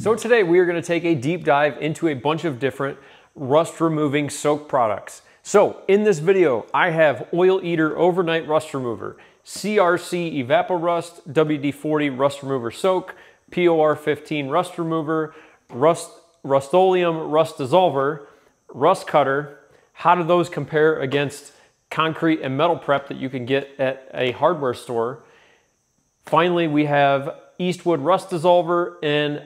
So today we are going to take a deep dive into a bunch of different rust removing soak products. So in this video, I have Oil Eater Overnight Rust Remover, CRC Evapo-Rust WD40 Rust Remover Soak, POR15 Rust Remover, Rustoleum Rust Dissolver, Rust Cutter. How do those compare against concrete and metal prep that you can get at a hardware store? Finally, we have Eastwood Rust Dissolver, and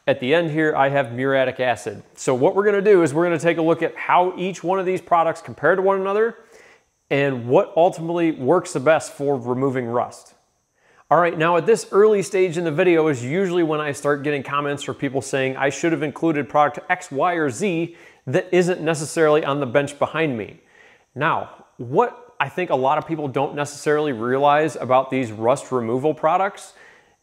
at the end here, I have muriatic acid. So what we're gonna do is we're gonna take a look at how each one of these products compare to one another and what ultimately works the best for removing rust. All right, now at this early stage in the video is usually when I start getting comments from people saying I should have included product X, Y, or Z that isn't necessarily on the bench behind me. Now, what I think a lot of people don't necessarily realize about these rust removal products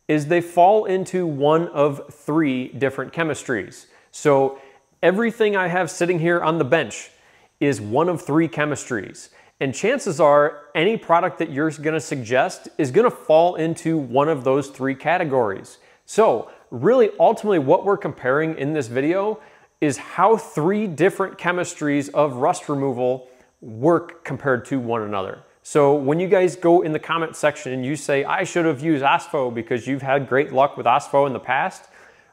is they fall into one of three different chemistries. So everything I have sitting here on the bench is one of three chemistries. And chances are any product that you're gonna suggest is gonna fall into one of those three categories. So really ultimately what we're comparing in this video is how three different chemistries of rust removal work compared to one another. So when you guys go in the comment section and you say, I should have used OSFO because you've had great luck with OSFO in the past,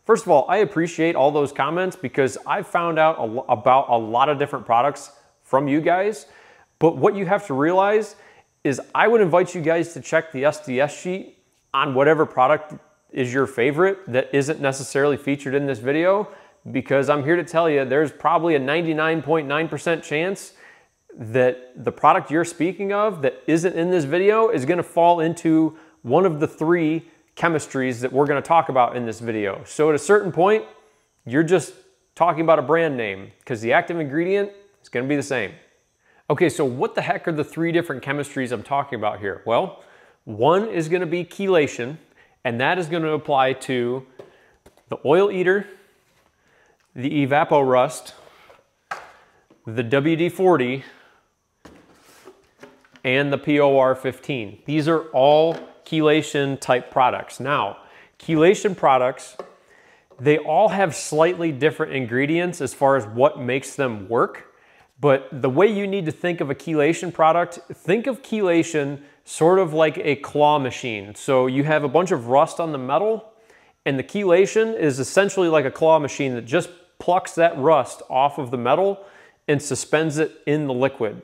first of all, I appreciate all those comments because I've found out about a lot of different products from you guys. But what you have to realize is I would invite you guys to check the SDS sheet on whatever product is your favorite that isn't necessarily featured in this video, because I'm here to tell you there's probably a 99.9% chance that the product you're speaking of that isn't in this video is going to fall into one of the three chemistries that we're going to talk about in this video. So at a certain point, you're just talking about a brand name because the active ingredient is going to be the same. Okay, so what the heck are the three different chemistries I'm talking about here? Well, one is going to be chelation, and that is going to apply to the Oil Eater, the Evapo-Rust, the WD40, and the POR15. These are all chelation type products. Now, chelation products, they all have slightly different ingredients as far as what makes them work. But the way you need to think of a chelation product, think of chelation sort of like a claw machine. So you have a bunch of rust on the metal, and the chelation is essentially like a claw machine that just plucks that rust off of the metal and suspends it in the liquid.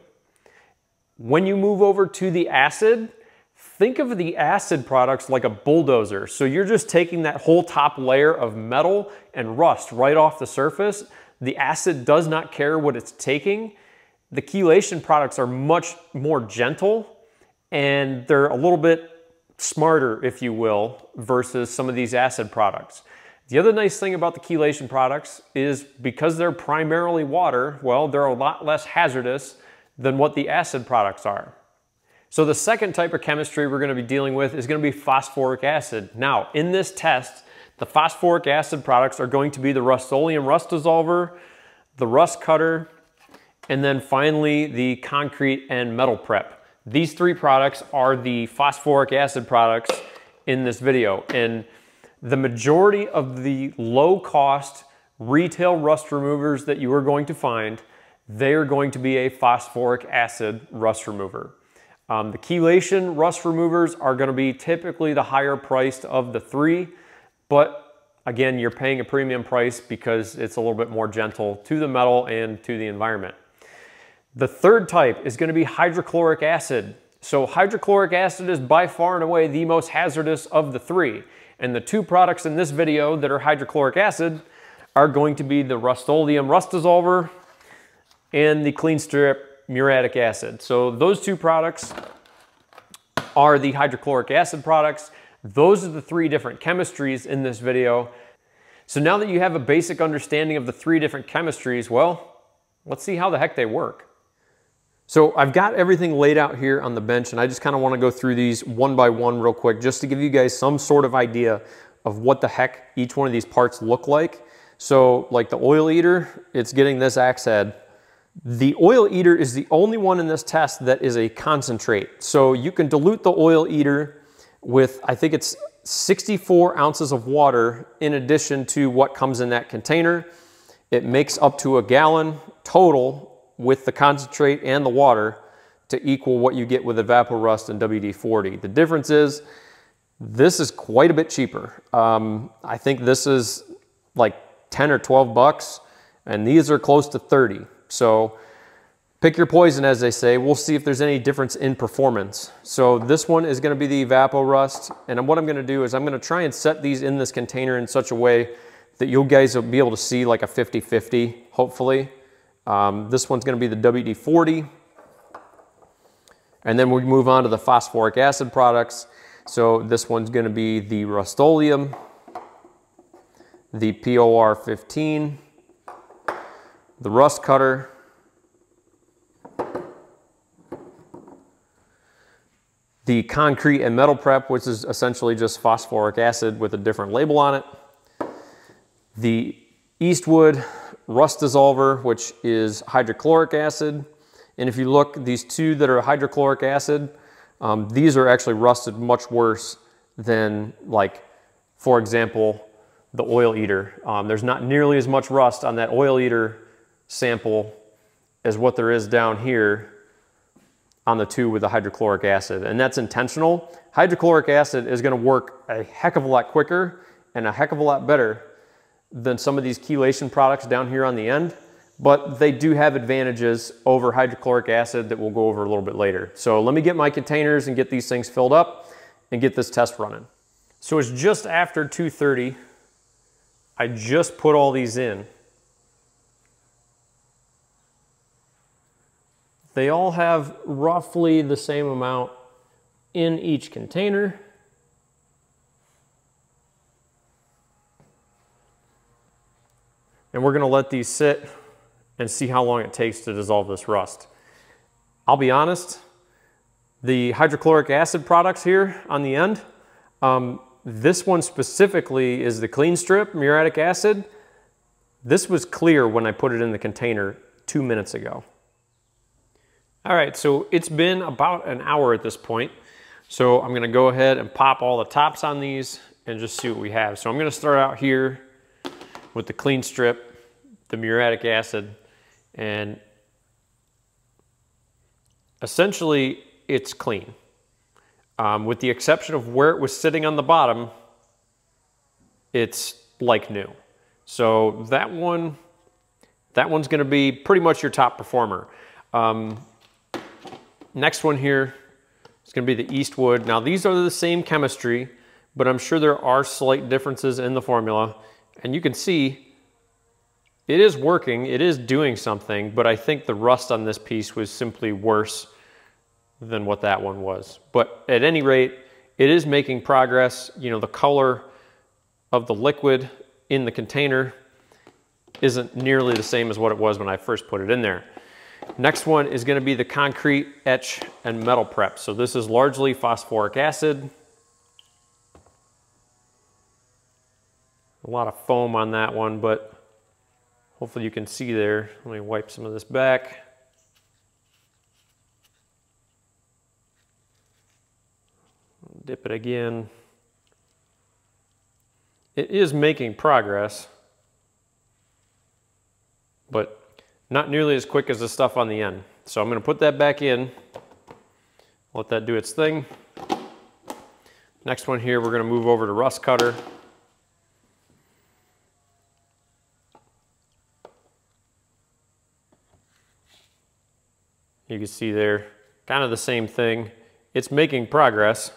When you move over to the acid, think of the acid products like a bulldozer. So you're just taking that whole top layer of metal and rust right off the surface. The acid does not care what it's taking. The chelation products are much more gentle and they're a little bit smarter, if you will, versus some of these acid products. The other nice thing about the chelation products is because they're primarily water, well, they're a lot less hazardous than what the acid products are. So the second type of chemistry we're going to be dealing with is going to be phosphoric acid. Now, in this test, the phosphoric acid products are going to be the Rustoleum Rust Dissolver, the Rust Cutter, and then finally the concrete and metal prep. These three products are the phosphoric acid products in this video. And the majority of the low-cost retail rust removers that you are going to find, they are going to be a phosphoric acid rust remover. The chelation rust removers are going to be typically the higher priced of the three, but again, you're paying a premium price because it's a little bit more gentle to the metal and to the environment. The third type is going to be hydrochloric acid. So hydrochloric acid is by far and away the most hazardous of the three. And the two products in this video that are hydrochloric acid are going to be the Rustoleum Rust Dissolver and the Clean Strip muriatic acid. So those two products are the hydrochloric acid products. Those are the three different chemistries in this video. So now that you have a basic understanding of the three different chemistries, well, let's see how the heck they work. So I've got everything laid out here on the bench, and I just kind of want to go through these one by one real quick just to give you guys some sort of idea of what the heck each one of these parts look like. So like the Oil Eater, it's getting this axe head. The Oil Eater is the only one in this test that is a concentrate. So you can dilute the Oil Eater with, I think it's 64 ounces of water in addition to what comes in that container. It makes up to a gallon total with the concentrate and the water to equal what you get with Evapo-Rust and WD-40. The difference is this is quite a bit cheaper. I think this is like 10 or 12 bucks and these are close to 30. So pick your poison, as they say. We'll see if there's any difference in performance. So this one is going to be the Evapo-Rust, and what I'm going to do is I'm going to try and set these in this container in such a way that you guys will be able to see like a 50-50, hopefully. This one's going to be the WD-40, and then we move on to the phosphoric acid products. So this one's going to be the Rustoleum, the POR15, the Rust Cutter, the concrete and metal prep, which is essentially just phosphoric acid with a different label on it. The Eastwood Rust Dissolver, which is hydrochloric acid. And if you look, these two that are hydrochloric acid, these are actually rusted much worse than, like, for example, the oil eater. There's not nearly as much rust on that oil eater sample as what there is down here on the two with the hydrochloric acid, and that's intentional. Hydrochloric acid is going to work a heck of a lot quicker and a heck of a lot better than some of these chelation products down here on the end, but they do have advantages over hydrochloric acid that we'll go over a little bit later. So let me get my containers and get these things filled up and get this test running. So it's just after 2:30. I just put all these in. They all have roughly the same amount in each container. And we're going to let these sit and see how long it takes to dissolve this rust. I'll be honest, the hydrochloric acid products here on the end, this one specifically is the clean strip muriatic acid. This was clear when I put it in the container 2 minutes ago. All right, so it's been about an hour at this point. So I'm gonna go ahead and pop all the tops on these and just see what we have. So I'm gonna start out here with the clean strip, the muriatic acid, and essentially it's clean. With the exception of where it was sitting on the bottom, it's like new. So that one's gonna be pretty much your top performer. Next one here is going to be the Eastwood. Now these are the same chemistry, but I'm sure there are slight differences in the formula. And you can see it is working, it is doing something, but I think the rust on this piece was simply worse than what that one was. But at any rate, it is making progress. You know, the color of the liquid in the container isn't nearly the same as what it was when I first put it in there. Next one is going to be the concrete, etch, and metal prep. So this is largely phosphoric acid. A lot of foam on that one, but hopefully you can see there. Let me wipe some of this back. Dip it again. It is making progress, but not nearly as quick as the stuff on the end. So I'm going to put that back in, let that do its thing. Next one here, we're going to move over to Rust Cutter. You can see there, kind of the same thing. It's making progress,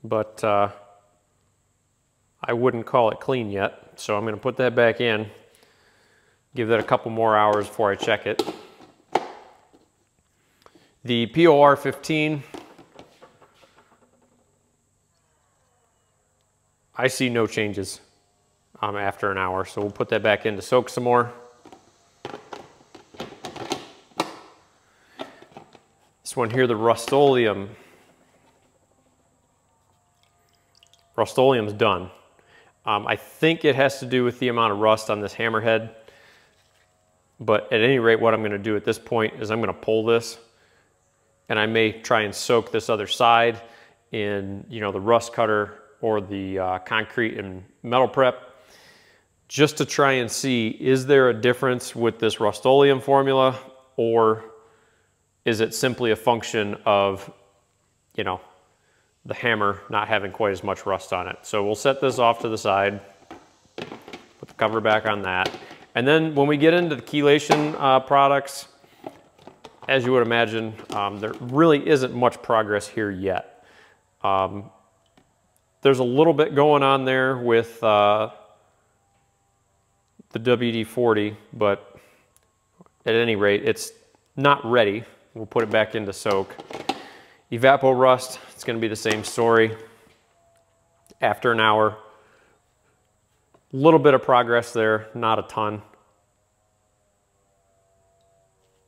but I wouldn't call it clean yet. So I'm going to put that back in. Give that a couple more hours before I check it. The POR15, I see no changes after an hour, so we'll put that back in to soak some more. This one here, the Rustoleum. Rustoleum's done. I think it has to do with the amount of rust on this hammerhead. But at any rate, what I'm going to do at this point is I'm going to pull this, and I may try and soak this other side in, you know, the Rust Cutter or the concrete and metal prep, just to try and see, is there a difference with this Rustoleum formula, or is it simply a function of, you know, the hammer not having quite as much rust on it. So we'll set this off to the side, put the cover back on that. And then when we get into the chelation products, as you would imagine, there really isn't much progress here yet. There's a little bit going on there with the WD-40, but at any rate, it's not ready. We'll put it back into soak. Evapo-Rust, it's going to be the same story. After an hour, a little bit of progress there, not a ton.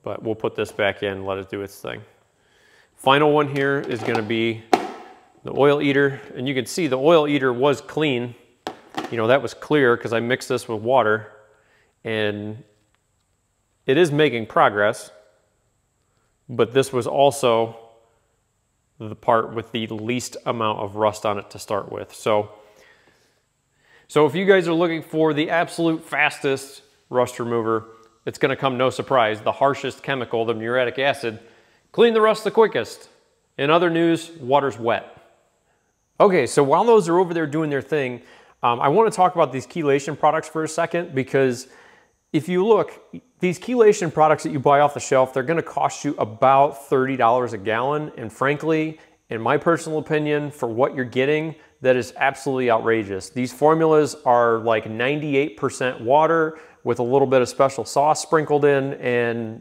But we'll put this back in, let it do its thing. Final one here is going to be the oil eater, and you can see the oil eater was clean. You know, that was clear because I mixed this with water, and it is making progress, but this was also the part with the least amount of rust on it to start with. So if you guys are looking for the absolute fastest rust remover, it's going to come no surprise. The harshest chemical, the muriatic acid, clean the rust the quickest. In other news, water's wet. Okay, so while those are over there doing their thing, I want to talk about these chelation products for a second, because if you look, these chelation products that you buy off the shelf, they're going to cost you about $30 a gallon. And frankly, in my personal opinion, for what you're getting, that is absolutely outrageous. These formulas are like 98% water with a little bit of special sauce sprinkled in, and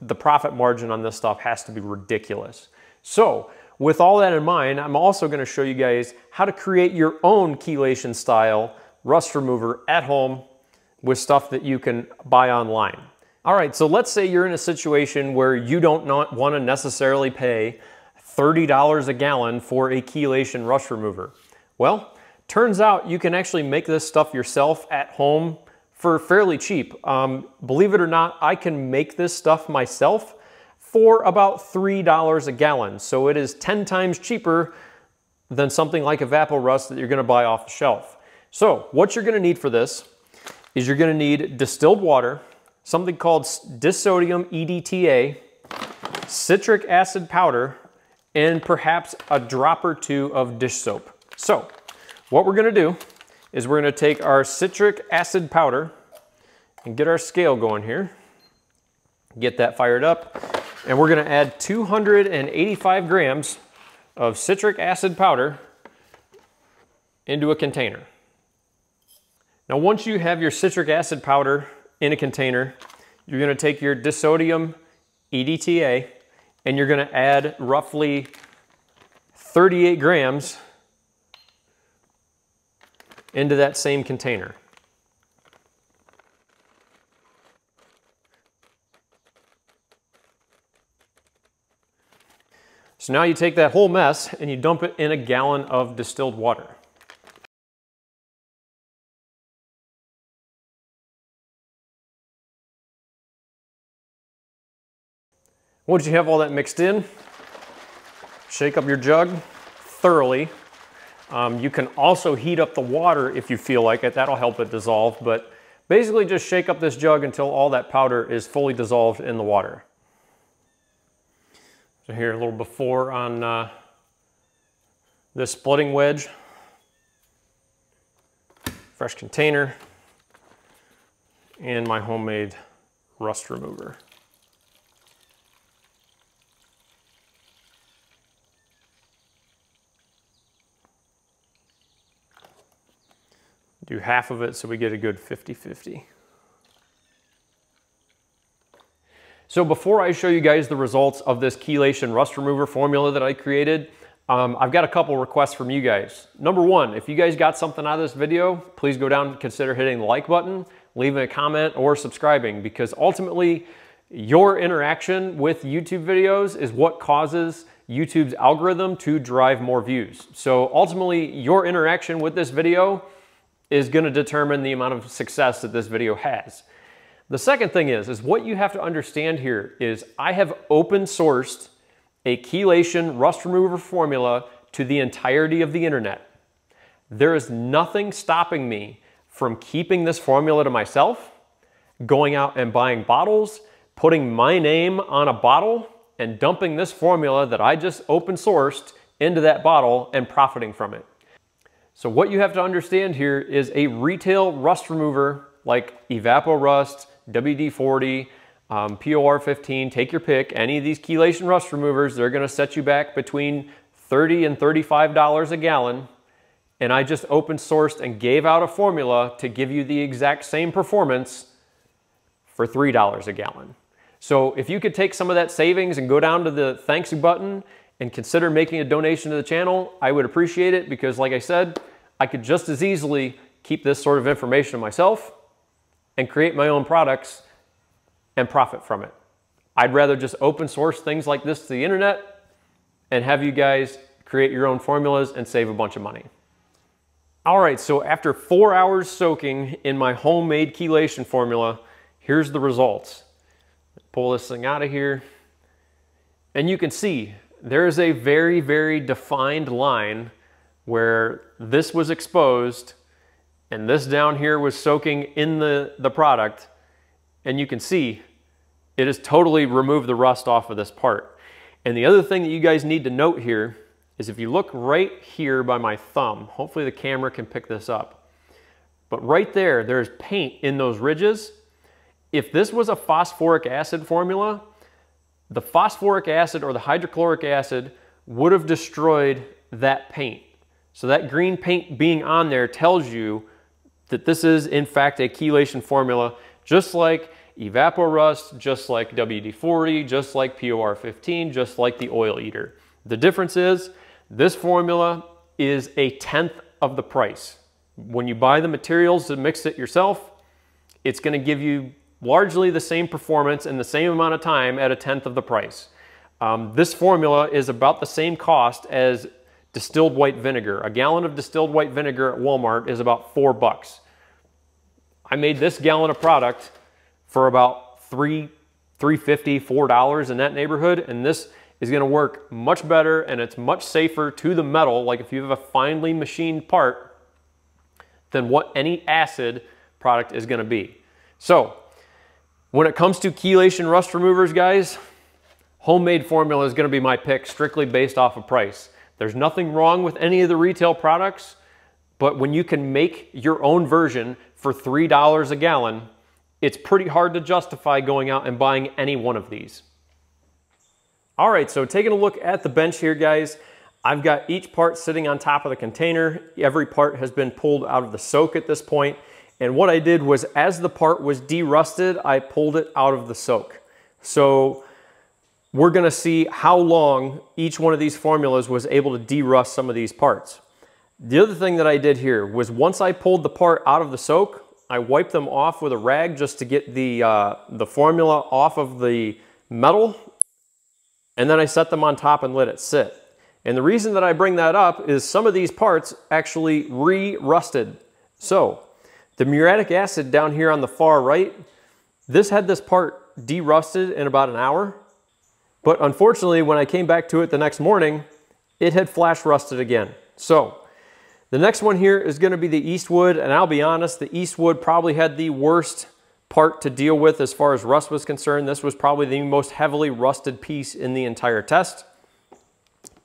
the profit margin on this stuff has to be ridiculous. So with all that in mind, I'm also going to show you guys how to create your own chelation style rust remover at home with stuff that you can buy online. All right, so let's say you're in a situation where you don't want to necessarily pay $30 a gallon for a chelation rust remover. Well, turns out you can actually make this stuff yourself at home for fairly cheap. Believe it or not, I can make this stuff myself for about $3 a gallon. So it is 10 times cheaper than something like Evapo-Rust that you're gonna buy off the shelf. So what you're gonna need for this is you're gonna need distilled water, something called disodium EDTA, citric acid powder, and perhaps a drop or two of dish soap. So what we're gonna do is we're gonna take our citric acid powder and get our scale going here, get that fired up, and we're gonna add 285 grams of citric acid powder into a container. Now, once you have your citric acid powder in a container, you're gonna take your disodium EDTA and you're gonna add roughly 38 grams into that same container. So now you take that whole mess and you dump it in a gallon of distilled water. Once you have all that mixed in, shake up your jug thoroughly. You can also heat up the water if you feel like it. That'll help it dissolve, but basically just shake up this jug until all that powder is fully dissolved in the water. So here, a little before on this splitting wedge. Fresh container and my homemade rust remover. Do half of it so we get a good 50-50. So before I show you guys the results of this chelation rust remover formula that I created, I've got a couple requests from you guys. Number one, if you guys got something out of this video, please go down and consider hitting the like button, leaving a comment, or subscribing, because ultimately your interaction with YouTube videos is what causes YouTube's algorithm to drive more views. So ultimately your interaction with this video is going to determine the amount of success that this video has. The second thing is what you have to understand here is I have open sourced a chelation rust remover formula to the entirety of the internet. there is nothing stopping me from keeping this formula to myself, going out and buying bottles, putting my name on a bottle, and dumping this formula that I just open sourced into that bottle and profiting from it. So what you have to understand here is a retail rust remover like Evapo-Rust WD40, POR15, take your pick, any of these chelation rust removers, they're gonna set you back between $30 and $35 a gallon. And I just open sourced and gave out a formula to give you the exact same performance for $3 a gallon. So if you could take some of that savings and go down to the thanks you button and consider making a donation to the channel, I would appreciate it, because like I said, I could just as easily keep this sort of information to myself and create my own products and profit from it. I'd rather just open source things like this to the internet and have you guys create your own formulas and save a bunch of money. All right, so after 4 hours soaking in my homemade chelation formula, here's the results. Pull this thing out of here. And you can see there is a very, very defined line where this was exposed and this down here was soaking in the product. And you can see it has totally removed the rust off of this part. And the other thing that you guys need to note here is if you look right here by my thumb, hopefully the camera can pick this up, but right there, there's paint in those ridges. If this was a phosphoric acid formula, the phosphoric acid or the hydrochloric acid would have destroyed that paint. So that green paint being on there tells you that this is in fact a chelation formula, just like Evapo-Rust, just like WD-40, just like POR15, just like the oil eater. The difference is this formula is 1/10 of the price. When you buy the materials to mix it yourself, it's going to give you largely the same performance in the same amount of time at 1/10 of the price. This formula is about the same cost as distilled white vinegar. A gallon of distilled white vinegar at Walmart is about $4. I made this gallon of product for about $3.50, $4 in that neighborhood, and this is going to work much better and it's much safer to the metal, like if you have a finely machined part, than what any acid product is going to be. So when it comes to chelation rust removers, guys, homemade formula is going to be my pick, strictly based off of price. There's nothing wrong with any of the retail products, but when you can make your own version for $3 a gallon, it's pretty hard to justify going out and buying any one of these. All right, so taking a look at the bench here, guys, I've got each part sitting on top of the container. Every part has been pulled out of the soak at this point. And what I did was, as the part was derusted, I pulled it out of the soak. So we're gonna see how long each one of these formulas was able to derust some of these parts. The other thing that I did here was, once I pulled the part out of the soak, I wiped them off with a rag just to get the formula off of the metal, and then I set them on top and let it sit. And the reason that I bring that up is some of these parts actually re-rusted. So the muriatic acid down here on the far right, this had this part derusted in about an hour. But unfortunately, when I came back to it the next morning, it had flash rusted again. So the next one here is going to be the Eastwood, and I'll be honest, the Eastwood probably had the worst part to deal with as far as rust was concerned. This was probably the most heavily rusted piece in the entire test.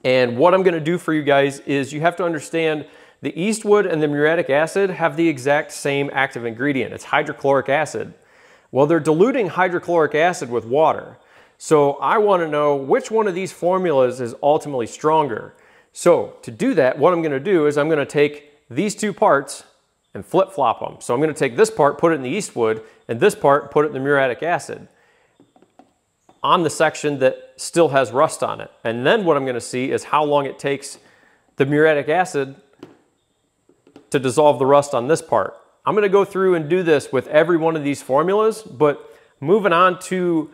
And what I'm going to do for you guys is, you have to understand the Eastwood and the muriatic acid have the exact same active ingredient. It's hydrochloric acid. Well, they're diluting hydrochloric acid with water. So I want to know which one of these formulas is ultimately stronger. So to do that, what I'm going to do is I'm going to take these two parts and flip-flop them. So I'm going to take this part, put it in the Eastwood, and this part, put it in the muriatic acid on the section that still has rust on it. And then what I'm going to see is how long it takes the muriatic acid to dissolve the rust on this part. I'm going to go through and do this with every one of these formulas, but moving on to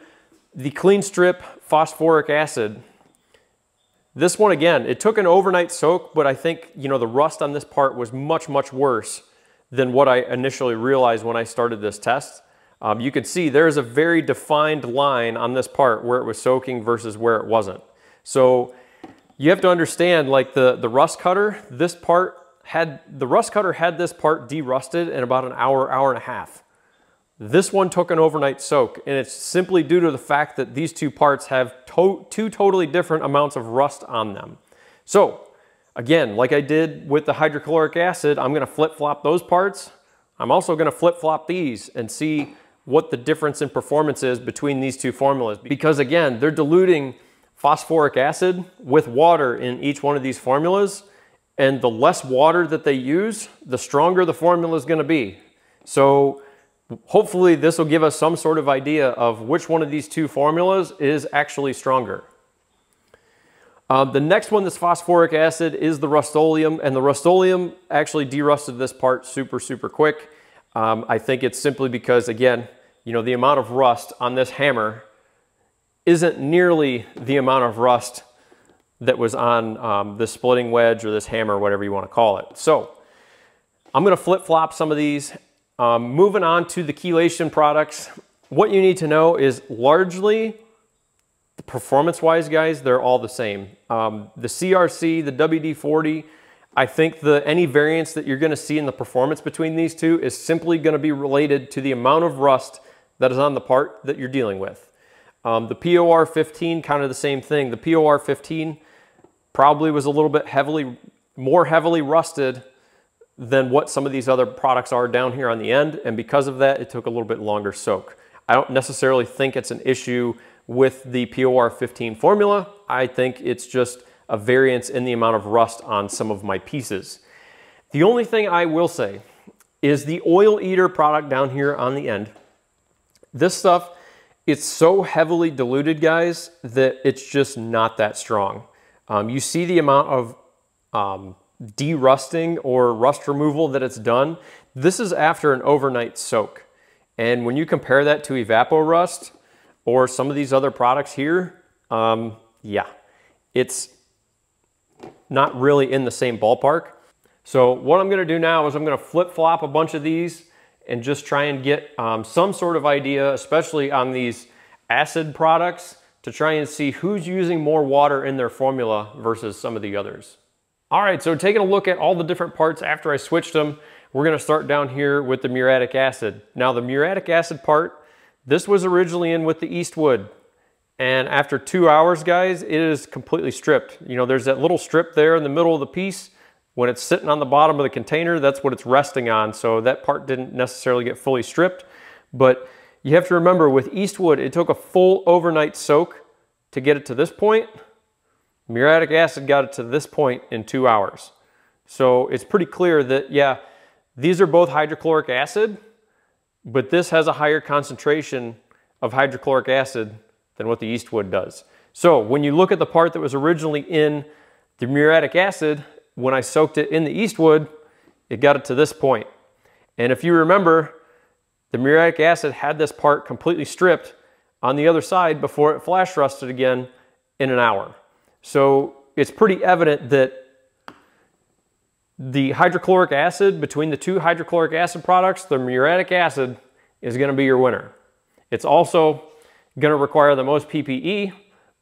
the clean strip phosphoric acid. This one, again, it took an overnight soak, but I think, you know, the rust on this part was much, much worse than what I initially realized when I started this test. You can see there's a very defined line on this part where it was soaking versus where it wasn't. So you have to understand, like the rust cutter, this part the rust cutter had this part derusted in about an hour, hour and a half. This one took an overnight soak, and it's simply due to the fact that these two parts have two totally different amounts of rust on them. So again, like I did with the hydrochloric acid, I'm gonna flip-flop those parts. I'm also gonna flip-flop these and see what the difference in performance is between these two formulas. Because again, they're diluting phosphoric acid with water in each one of these formulas, and the less water that they use, the stronger the formula is gonna be. So hopefully this will give us some sort of idea of which one of these two formulas is actually stronger. The next one that's phosphoric acid is the Rustoleum, and the Rustoleum actually derusted this part super, super quick. I think it's simply because, again, you know, the amount of rust on this hammer isn't nearly the amount of rust that was on this splitting wedge or this hammer, whatever you want to call it. So I'm going to flip-flop some of these. Moving on to the chelation products, what you need to know is largely, performance-wise, guys, they're all the same. The CRC, the WD40, I think any variance that you're going to see in the performance between these two is simply going to be related to the amount of rust that is on the part that you're dealing with. The POR15, kind of the same thing. The POR15 probably was a little bit more heavily rusted than what some of these other products are down here on the end, and because of that, it took a little bit longer soak. I don't necessarily think it's an issue with the POR15 formula. I think it's just a variance in the amount of rust on some of my pieces. The only thing I will say is the oil eater product down here on the end. This stuff, it's so heavily diluted, guys, that it's just not that strong. You see the amount of derusting or rust removal that it's done. This is after an overnight soak. And when you compare that to Evapo-Rust or some of these other products here, yeah, it's not really in the same ballpark. So what I'm gonna do now is I'm gonna flip-flop a bunch of these and just try and get some sort of idea, especially on these acid products, to try and see who's using more water in their formula versus some of the others. All right, so taking a look at all the different parts after I switched them, we're gonna start down here with the muriatic acid. Now the muriatic acid part, this was originally in with the Eastwood. And after 2 hours, guys, it is completely stripped. You know, there's that little strip there in the middle of the piece. When it's sitting on the bottom of the container, that's what it's resting on. So that part didn't necessarily get fully stripped. But you have to remember, with Eastwood, it took a full overnight soak to get it to this point. Muriatic acid got it to this point in 2 hours. So it's pretty clear that, yeah, these are both hydrochloric acid, but this has a higher concentration of hydrochloric acid than what the Eastwood does. So when you look at the part that was originally in the muriatic acid, when I soaked it in the Eastwood, it got it to this point. And if you remember, the muriatic acid had this part completely stripped on the other side before it flash rusted again in an hour. So it's pretty evident that the hydrochloric acid, between the two hydrochloric acid products, the muriatic acid is going to be your winner. It's also going to require the most PPE,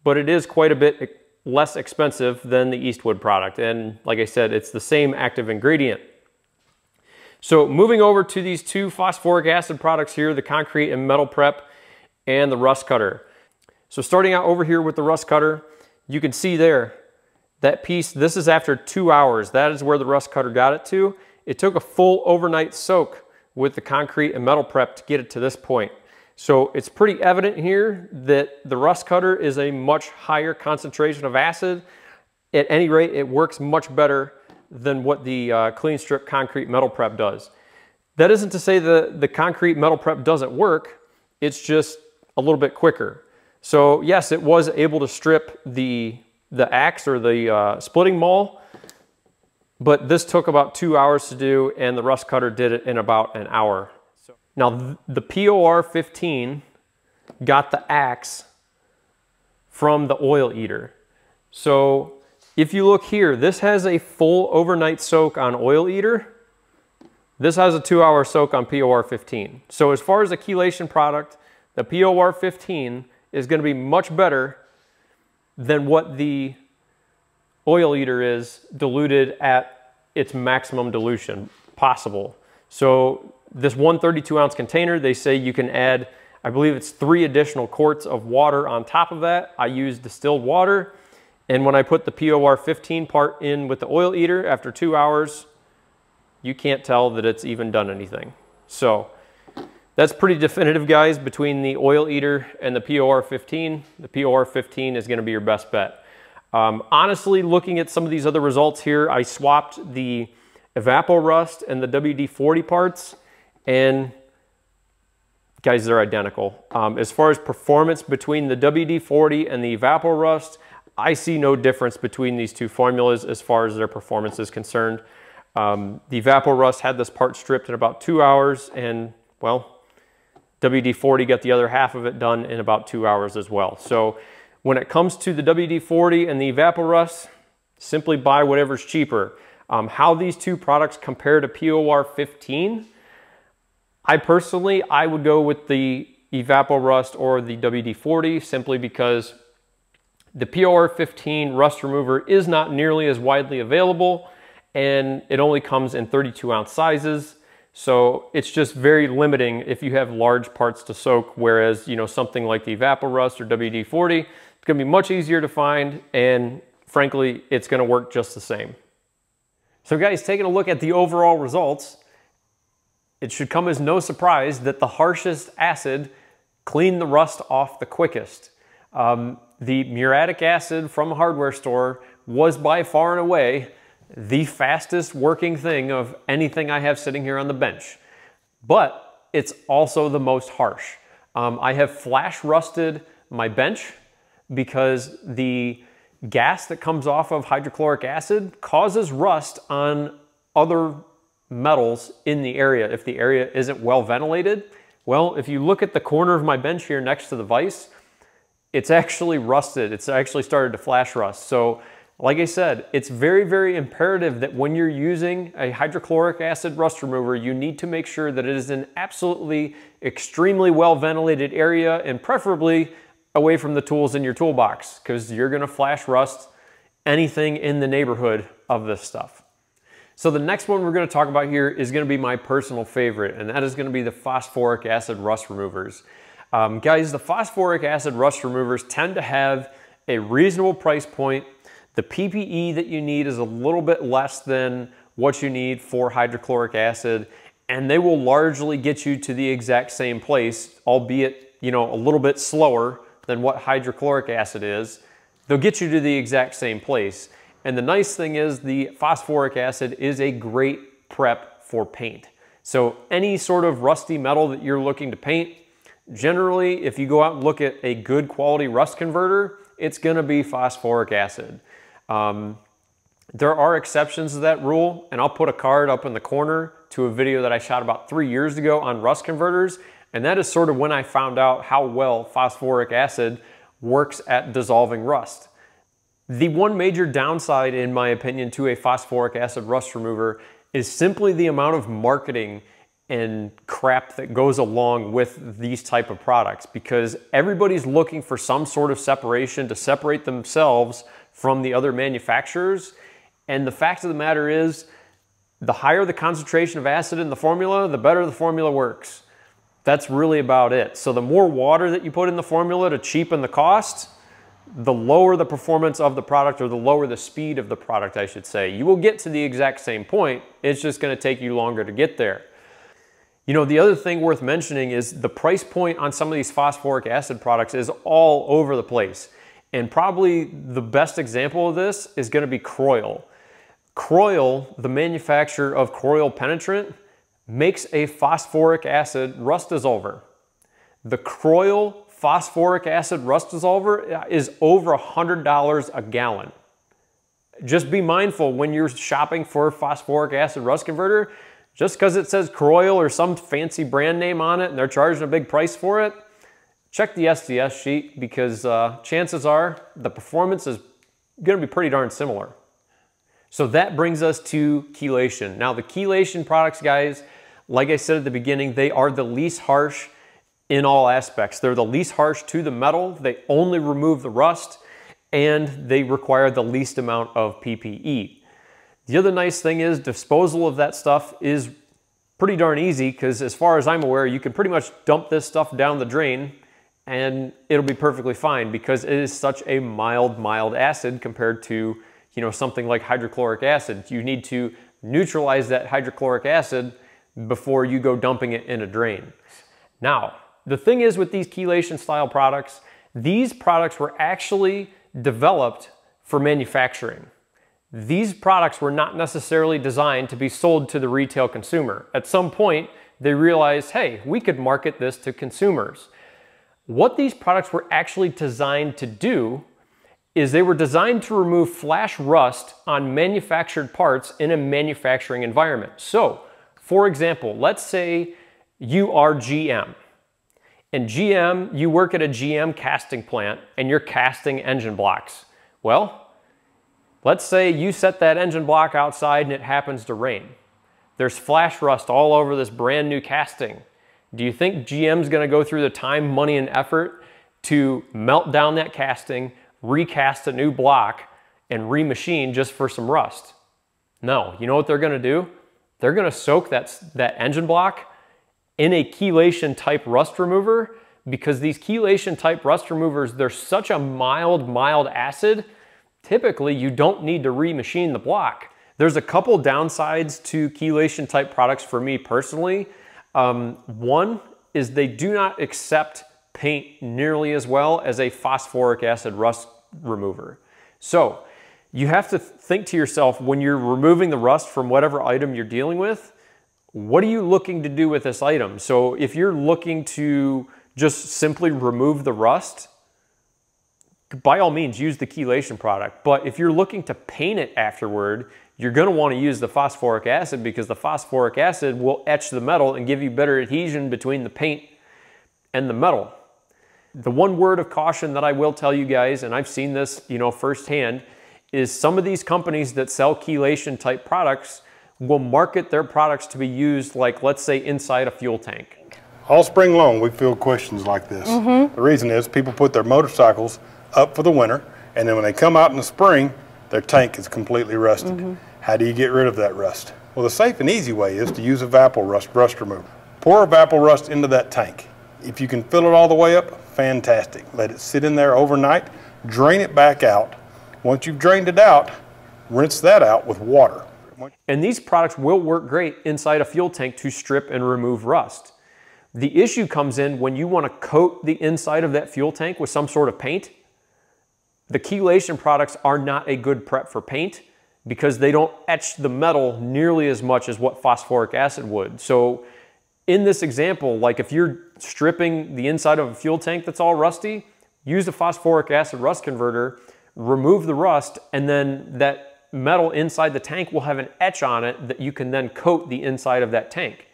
but it is quite a bit less expensive than the Eastwood product. And like I said, it's the same active ingredient. So moving over to these two phosphoric acid products here, the concrete and metal prep and the rust cutter. So starting out over here with the rust cutter, you can see there, that piece, this is after 2 hours. That is where the rust cutter got it to. It took a full overnight soak with the concrete and metal prep to get it to this point. So it's pretty evident here that the rust cutter is a much higher concentration of acid. At any rate, it works much better than what the clean strip concrete metal prep does. That isn't to say the concrete metal prep doesn't work, it's just a little bit quicker. So yes, it was able to strip the axe or the splitting maul, but this took about 2 hours to do, and the rust cutter did it in about an hour. Now the POR15 got the axe from the oil eater. So if you look here, this has a full overnight soak on oil eater. This has a 2 hour soak on POR15. So as far as a chelation product, the POR15 is going to be much better than what the oil eater is diluted at its maximum dilution possible. So this 132-ounce container, they say you can add, I believe it's 3 additional quarts of water on top of that. I use distilled water. And when I put the POR15 part in with the oil eater after 2 hours, you can't tell that it's even done anything. So that's pretty definitive, guys, between the oil eater and the POR15. The POR15 is gonna be your best bet. Honestly, looking at some of these other results here, I swapped the Evapo-Rust and the WD40 parts, and guys, they're identical. As far as performance between the WD40 and the Evapo-Rust, I see no difference between these two formulas as far as their performance is concerned. The Evapo-Rust had this part stripped in about 2 hours, and well, WD-40 got the other half of it done in about 2 hours as well. So when it comes to the WD-40 and the Evapo-Rust, simply buy whatever's cheaper. How these two products compare to POR15, I would go with the Evapo-Rust or the WD-40 simply because the POR15 Rust Remover is not nearly as widely available, and it only comes in 32-ounce sizes. So it's just very limiting if you have large parts to soak, whereas, you know, something like the Evapo-Rust or WD-40, it's gonna be much easier to find, and frankly, it's gonna work just the same. So guys, taking a look at the overall results, it should come as no surprise that the harshest acid cleaned the rust off the quickest. The muriatic acid from a hardware store was by far and away the fastest working thing of anything I have sitting here on the bench. But it's also the most harsh. I have flash rusted my bench because the gas that comes off of hydrochloric acid causes rust on other metals in the area if the area isn't well ventilated. Well, if you look at the corner of my bench here next to the vise, it's actually rusted. It's actually started to flash rust. So like I said, it's very, very imperative that when you're using a hydrochloric acid rust remover, you need to make sure that it is in absolutely extremely well ventilated area, and preferably away from the tools in your toolbox, because you're gonna flash rust anything in the neighborhood of this stuff. So the next one we're gonna talk about here is gonna be my personal favorite, and that is gonna be the phosphoric acid rust removers. Guys, the phosphoric acid rust removers tend to have a reasonable price point. The PPE that you need is a little bit less than what you need for hydrochloric acid, and they will largely get you to the exact same place, albeit, you know, a little bit slower than what hydrochloric acid is. They'll get you to the exact same place. And the nice thing is the phosphoric acid is a great prep for paint. So any sort of rusty metal that you're looking to paint, generally, if you go out and look at a good quality rust converter, it's gonna be phosphoric acid. There are exceptions to that rule, and I'll put a card up in the corner to a video that I shot about 3 years ago on rust converters, and that is sort of when I found out how well phosphoric acid works at dissolving rust. The one major downside, in my opinion, to a phosphoric acid rust remover is simply the amount of marketing and crap that goes along with these type of products, because everybody's looking for some sort of separation to separate themselves from the other manufacturers. And the fact of the matter is, the higher the concentration of acid in the formula, the better the formula works. That's really about it. So the more water that you put in the formula to cheapen the cost, the lower the performance of the product, or the lower the speed of the product, I should say. You will get to the exact same point. It's just gonna take you longer to get there. You know, the other thing worth mentioning is the price point on some of these phosphoric acid products is all over the place. And probably the best example of this is gonna be Croyle. Croyle, the manufacturer of Croyle penetrant, makes a phosphoric acid rust dissolver. The Croyle phosphoric acid rust dissolver is over $100 a gallon. Just be mindful when you're shopping for a phosphoric acid rust converter, just because it says Croyle or some fancy brand name on it and they're charging a big price for it, check the SDS sheet, because chances are the performance is gonna be pretty darn similar. So that brings us to chelation. Now the chelation products, guys, like I said at the beginning, they are the least harsh in all aspects. They're the least harsh to the metal, they only remove the rust, and they require the least amount of PPE. The other nice thing is disposal of that stuff is pretty darn easy, because as far as I'm aware, you can pretty much dump this stuff down the drain and it'll be perfectly fine, because it is such a mild acid compared to, you know, something like hydrochloric acid. You need to neutralize that hydrochloric acid before you go dumping it in a drain. Now, the thing is with these chelation style products, these products were actually developed for manufacturing. These products were not necessarily designed to be sold to the retail consumer. At some point, they realized, hey, we could market this to consumers. What these products were actually designed to do is they were designed to remove flash rust on manufactured parts in a manufacturing environment. So, for example, let's say you are GM. And GM, you work at a GM casting plant and you're casting engine blocks. Well, let's say you set that engine block outside and it happens to rain. There's flash rust all over this brand new casting. Do you think GM's gonna go through the time, money, and effort to melt down that casting, recast a new block, and remachine just for some rust? No. You know what they're gonna do? They're gonna soak that engine block in a chelation type rust remover, because these chelation type rust removers, they're such a mild acid, typically you don't need to remachine the block. There's a couple downsides to chelation type products for me personally. One is they do not accept paint nearly as well as a phosphoric acid rust remover. So you have to think to yourself, when you're removing the rust from whatever item you're dealing with, what are you looking to do with this item? So if you're looking to just simply remove the rust, by all means use the chelation product. But if you're looking to paint it afterward, you're gonna wanna use the phosphoric acid, because the phosphoric acid will etch the metal and give you better adhesion between the paint and the metal. The one word of caution that I will tell you guys, and I've seen this, you know, firsthand, is some of these companies that sell chelation type products will market their products to be used, like, let's say, inside a fuel tank. All spring long, we field questions like this. The reason is people put their motorcycles up for the winter, and then when they come out in the spring, their tank is completely rusted. How do you get rid of that rust? Well, the safe and easy way is to use Evapo-Rust Rust Remover. Pour Evapo-Rust into that tank. If you can fill it all the way up, fantastic. Let it sit in there overnight, drain it back out. Once you've drained it out, rinse that out with water. And these products will work great inside a fuel tank to strip and remove rust. The issue comes in when you want to coat the inside of that fuel tank with some sort of paint. The chelation products are not a good prep for paint, because they don't etch the metal nearly as much as what phosphoric acid would. So in this example, like if you're stripping the inside of a fuel tank that's all rusty, use a phosphoric acid rust converter, remove the rust, and then that metal inside the tank will have an etch on it that you can then coat the inside of that tank.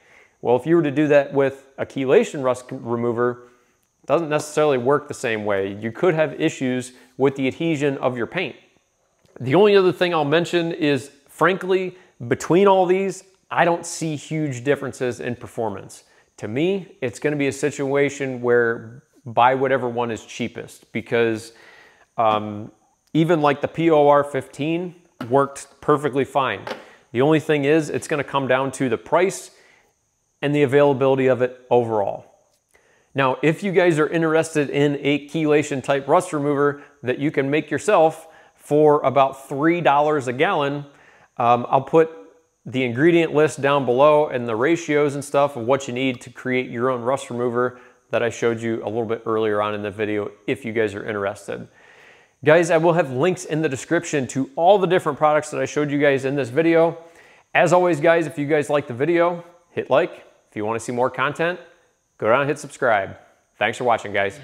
Well, if you were to do that with a chelation rust remover, it doesn't necessarily work the same way. You could have issues with the adhesion of your paint. The only other thing I'll mention is, frankly, between all these, I don't see huge differences in performance. To me, it's gonna be a situation where buy whatever one is cheapest, because even like the POR15 worked perfectly fine. The only thing is, it's gonna come down to the price and the availability of it overall. Now, if you guys are interested in a chelation type rust remover that you can make yourself for about $3 a gallon, I'll put the ingredient list down below and the ratios and stuff of what you need to create your own rust remover that I showed you a little bit earlier on in the video, if you guys are interested. Guys, I will have links in the description to all the different products that I showed you guys in this video. As always, guys, if you guys like the video, hit like. If you want to see more content, go down and hit subscribe. Thanks for watching, guys.